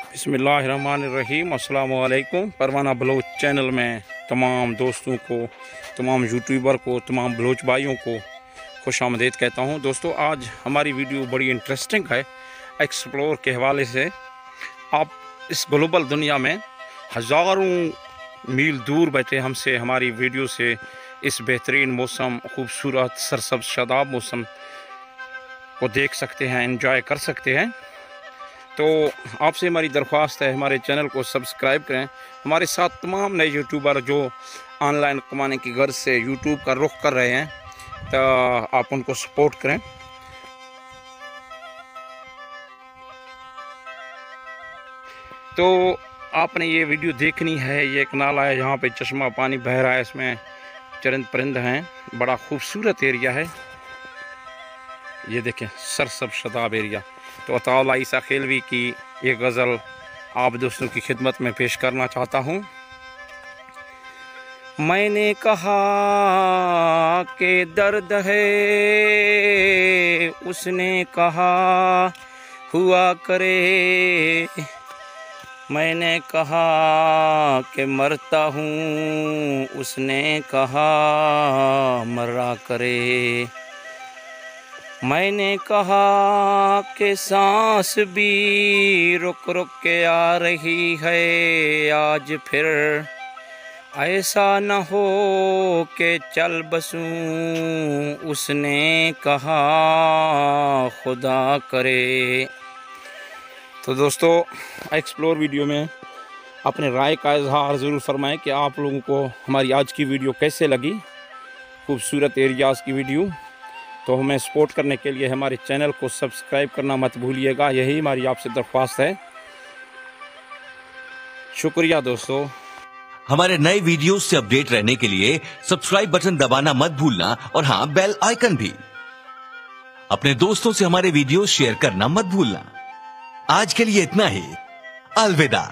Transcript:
बिस्मिल्लाहिर्रहमानिर्रहीम। अस्सलाम वालेकुम। परवाना बलोच चैनल में तमाम दोस्तों को, तमाम यूट्यूबर को, तमाम बलोच भाइयों को खुश आमदीद कहता हूँ। दोस्तों, आज हमारी वीडियो बड़ी इंटरेस्टिंग है। एक्सप्लोर के हवाले से आप इस ग्लोबल दुनिया में हज़ारों मील दूर बैठे हमसे हमारी वीडियो से इस बेहतरीन मौसम, खूबसूरत सरसब्ज़ शादाब मौसम को देख सकते हैं, एंजॉय कर सकते हैं। तो आपसे हमारी दरख्वास्त है, हमारे चैनल को सब्सक्राइब करें। हमारे साथ तमाम नए यूट्यूबर जो ऑनलाइन कमाने की गर्ज से यूट्यूब का रुख कर रहे हैं, तो आप उनको सपोर्ट करें। तो आपने ये वीडियो देखनी है। ये एक नाला है, यहाँ पे चश्मा पानी बह रहा है, इसमें चरिंद परिंद हैं। बड़ा खूबसूरत एरिया है। ये देखें, सरसब्ज़ शादाब एरिया। तो अताउल्लाह ईसा खेलवी की ये गज़ल आप दोस्तों की खिदमत में पेश करना चाहता हूँ। मैंने कहा कि दर्द है, उसने कहा हुआ करे। मैंने कहा कि मरता हूँ, उसने कहा मरा करे। मैंने कहा कि सांस भी रुक रुक के आ रही है, आज फिर ऐसा न हो कि चल बसूं, उसने कहा खुदा करे। तो दोस्तों, एक्सप्लोर वीडियो में अपने राय का इजहार ज़रूर फरमाएं कि आप लोगों को हमारी आज की वीडियो कैसे लगी। खूबसूरत एरियाज़ की वीडियो। तो हमें सपोर्ट करने के लिए हमारे चैनल को सब्सक्राइब करना मत भूलिएगा, यही हमारी आपसे दरख्वास्त है। शुक्रिया दोस्तों। हमारे नए वीडियोस से अपडेट रहने के लिए सब्सक्राइब बटन दबाना मत भूलना, और हाँ, बेल आइकन भी। अपने दोस्तों से हमारे वीडियोस शेयर करना मत भूलना। आज के लिए इतना ही। अलविदा।